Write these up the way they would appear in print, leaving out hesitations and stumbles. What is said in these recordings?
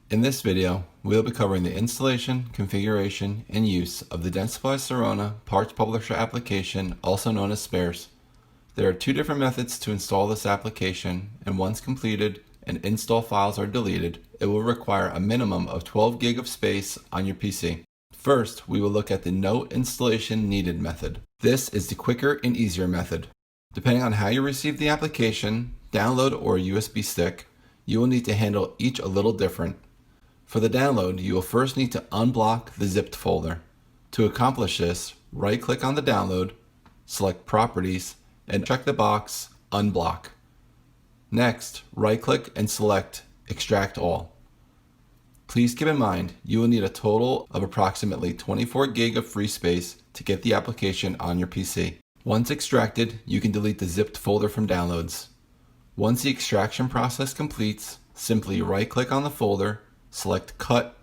In this video, we'll be covering the installation, configuration, and use of the Dentsply Sirona Parts Publisher application, also known as Spares. There are two different methods to install this application, and once completed and install files are deleted, it will require a minimum of 12 gig of space on your PC. First, we will look at the no installation needed method. This is the quicker and easier method. Depending on how you receive the application, download or USB stick, you will need to handle each a little different. For the download, you will first need to unblock the zipped folder. To accomplish this, right-click on the download, select Properties, and check the box Unblock. Next, right-click and select Extract All. Please keep in mind, you will need a total of approximately 24 gig of free space to get the application on your PC. Once extracted, you can delete the zipped folder from downloads. Once the extraction process completes, simply right-click on the folder, select Cut,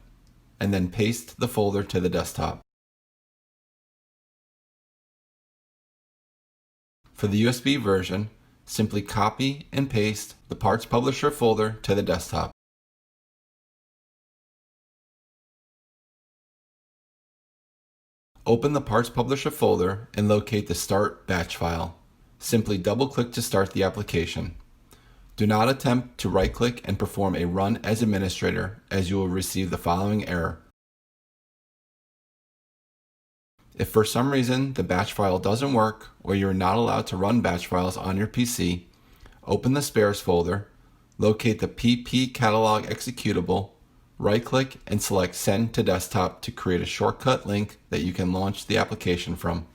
and then paste the folder to the desktop. For the USB version, simply copy and paste the Parts Publisher folder to the desktop. Open the Parts Publisher folder and locate the Start Batch file. Simply double-click to start the application. Do not attempt to right-click and perform a Run as Administrator, as you will receive the following error. If for some reason the batch file doesn't work or you are not allowed to run batch files on your PC, open the Spares folder, locate the PP Catalog executable, right-click and select Send to Desktop to create a shortcut link that you can launch the application from.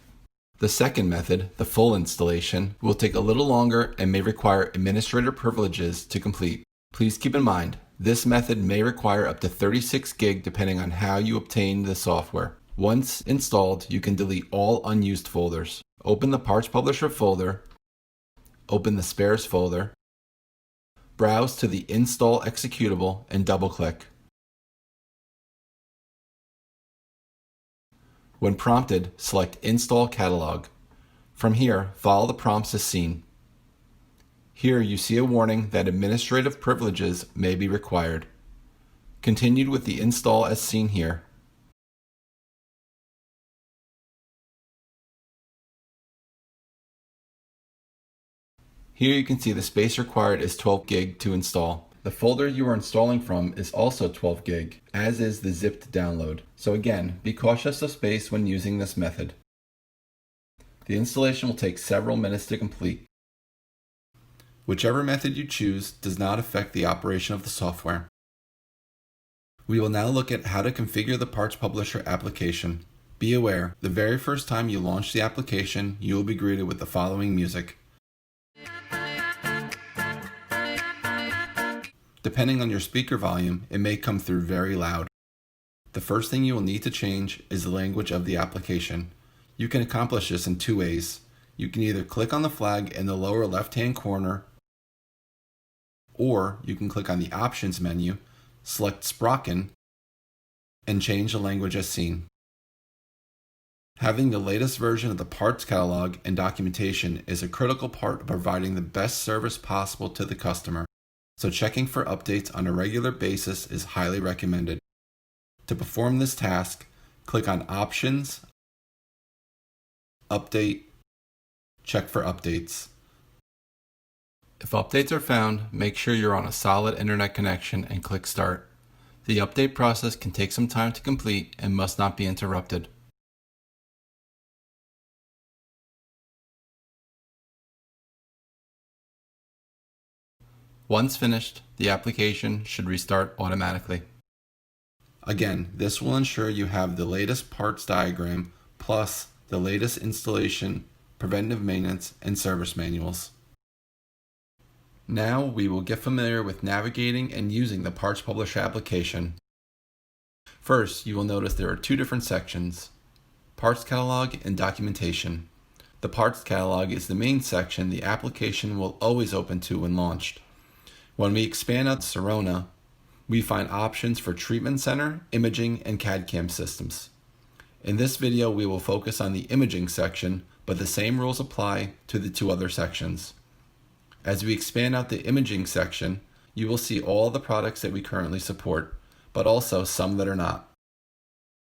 The second method, the full installation, will take a little longer and may require administrator privileges to complete. Please keep in mind, this method may require up to 36 gig depending on how you obtain the software. Once installed, you can delete all unused folders. Open the Parts Publisher folder, open the Spares folder, browse to the Install executable and double-click. When prompted, select Install Catalog. From here, follow the prompts as seen. Here you see a warning that administrative privileges may be required. Continue with the install as seen here. Here you can see the space required is 12 gig to install. The folder you are installing from is also 12 gig, as is the zipped download. So again, be cautious of space when using this method. The installation will take several minutes to complete. Whichever method you choose does not affect the operation of the software. We will now look at how to configure the Parts Publisher application. Be aware, the very first time you launch the application, you will be greeted with the following music. Depending on your speaker volume, it may come through very loud. The first thing you will need to change is the language of the application. You can accomplish this in two ways. You can either click on the flag in the lower left-hand corner, or you can click on the Options menu, select Sprachen, and change the language as seen. Having the latest version of the parts catalog and documentation is a critical part of providing the best service possible to the customer. So checking for updates on a regular basis is highly recommended. To perform this task, click on Options, Update, check for updates. If updates are found, make sure you're on a solid internet connection and click Start. The update process can take some time to complete and must not be interrupted. Once finished, the application should restart automatically. Again, this will ensure you have the latest parts diagram plus the latest installation, preventive maintenance, and service manuals. Now we will get familiar with navigating and using the Parts Publisher application. First, you will notice there are two different sections, Parts Catalog and Documentation. The Parts Catalog is the main section the application will always open to when launched. When we expand out Sirona, we find options for treatment center, imaging, and CAD/CAM systems. In this video, we will focus on the imaging section, but the same rules apply to the two other sections. As we expand out the imaging section, you will see all the products that we currently support. but also some that are not.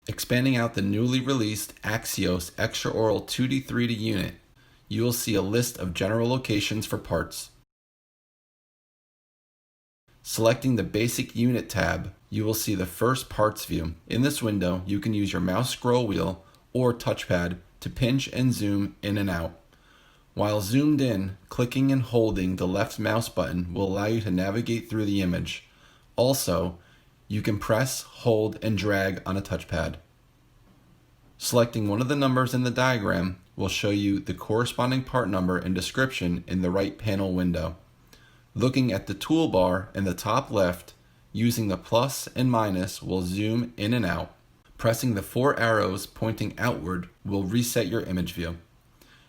Expanding out the newly released Axios Extraoral 2D3D unit, you will see a list of general locations for parts. Selecting the Basic Unit tab, you will see the first parts view. In this window, you can use your mouse scroll wheel or touchpad to pinch and zoom in and out. While zoomed in, clicking and holding the left mouse button will allow you to navigate through the image. Also, you can press, hold, and drag on a touchpad. Selecting one of the numbers in the diagram will show you the corresponding part number and description in the right panel window. Looking at the toolbar in the top left, using the plus and minus will zoom in and out. Pressing the 4 arrows pointing outward will reset your image view.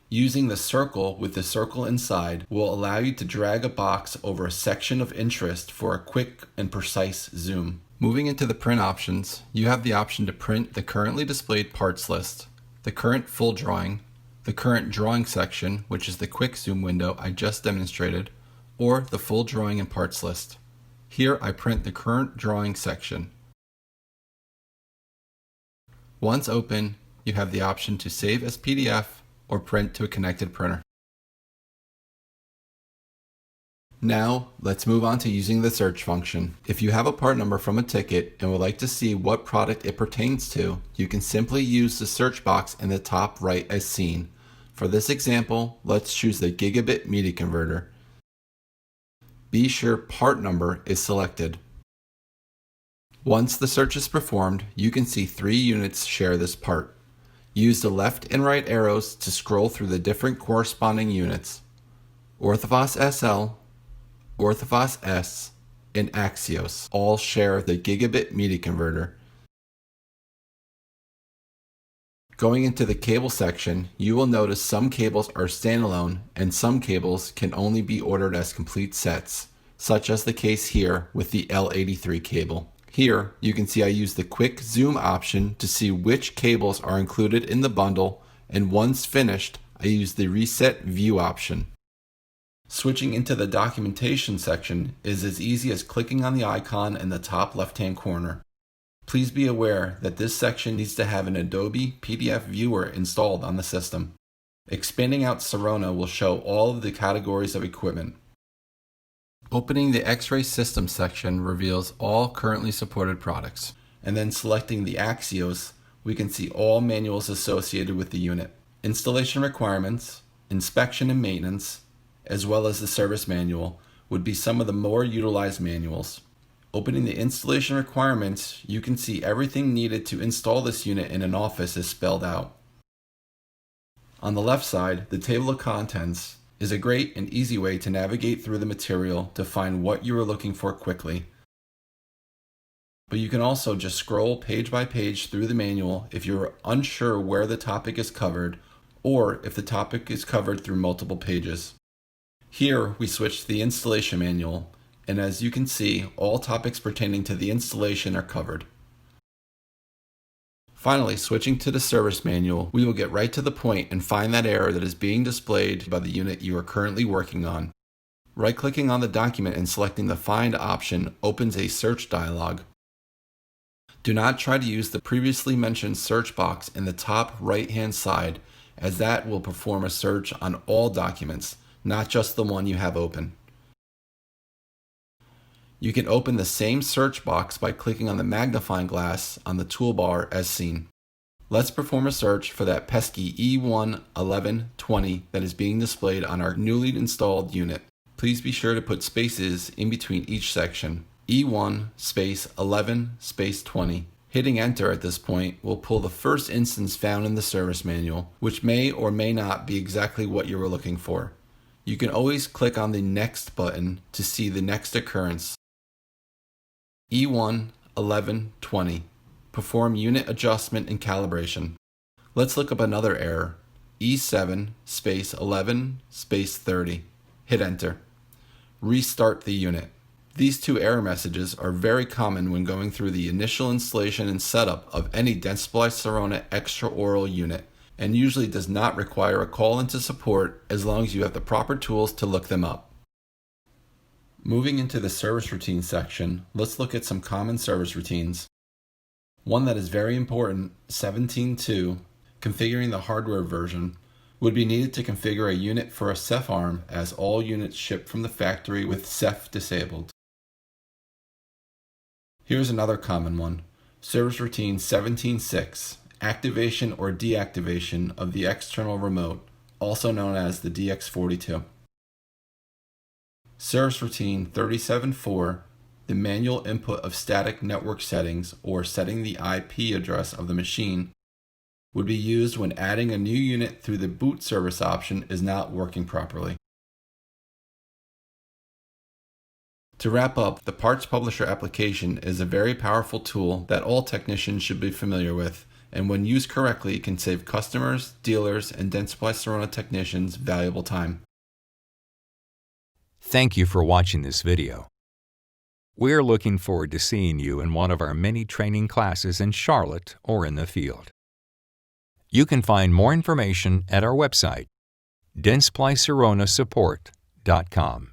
Using the circle with the circle inside will allow you to drag a box over a section of interest for a quick and precise zoom. Moving into the print options, you have the option to print the currently displayed parts list, the current full drawing, the current drawing section, which is the quick zoom window I just demonstrated, or the full drawing and parts list. Here I print the current drawing section. Once open, you have the option to save as PDF or print to a connected printer. Now, let's move on to using the search function. If you have a part number from a ticket and would like to see what product it pertains to, you can simply use the search box in the top right as seen. For this example, let's choose the Gigabit Media Converter. Be sure part number is selected. Once the search is performed, you can see 3 units share this part. Use the left and right arrows to scroll through the different corresponding units. Orthofos SL, Orthofos S, and Axios all share the Gigabit Media Converter. Going into the cable section, you will notice some cables are standalone and some cables can only be ordered as complete sets, such as the case here with the L83 cable. Here, you can see I use the quick zoom option to see which cables are included in the bundle, and once finished, I use the reset view option. Switching into the documentation section is as easy as clicking on the icon in the top left-hand corner. Please be aware that this section needs to have an Adobe PDF Viewer installed on the system. Expanding out Sirona will show all of the categories of equipment. Opening the X-Ray System section reveals all currently supported products. And then selecting the Axios, we can see all manuals associated with the unit. Installation requirements, inspection and maintenance, as well as the service manual would be some of the more utilized manuals. Opening the installation requirements, you can see everything needed to install this unit in an office is spelled out. On the left side, the table of contents is a great and easy way to navigate through the material to find what you are looking for quickly. But you can also just scroll page by page through the manual if you're unsure where the topic is covered or if the topic is covered through multiple pages. Here we switch to the installation manual, and as you can see, all topics pertaining to the installation are covered. Finally, switching to the service manual, we will get right to the point and find that error that is being displayed by the unit you are currently working on. Right-clicking on the document and selecting the Find option opens a search dialog. Do not try to use the previously mentioned search box in the top right-hand side, as that will perform a search on all documents, not just the one you have open. You can open the same search box by clicking on the magnifying glass on the toolbar as seen. Let's perform a search for that pesky E11120 that is being displayed on our newly installed unit. Please be sure to put spaces in between each section. E1 space 11 space 20. Hitting enter at this point will pull the first instance found in the service manual, which may or may not be exactly what you were looking for. You can always click on the next button to see the next occurrence. E1 1120. Perform unit adjustment and calibration. Let's look up another error. E7 space 11 space 30. Hit enter. Restart the unit. These two error messages are very common when going through the initial installation and setup of any Dentsply Sirona extraoral unit, and usually does not require a call into support as long as you have the proper tools to look them up. Moving into the service routine section, let's look at some common service routines. One that is very important, 17.2, configuring the hardware version, would be needed to configure a unit for a Ceph arm as all units ship from the factory with Ceph disabled. Here's another common one, service routine 17.6, activation or deactivation of the external remote, also known as the DX42. Service routine 37.4, the manual input of static network settings or setting the IP address of the machine, would be used when adding a new unit through the boot service option is not working properly. To wrap up, the Parts Publisher application is a very powerful tool that all technicians should be familiar with, and when used correctly can save customers, dealers, and Dentsply Sirona technicians valuable time. Thank you for watching this video. We're looking forward to seeing you in one of our many training classes in Charlotte or in the field. You can find more information at our website, DensplySironaSupport.com.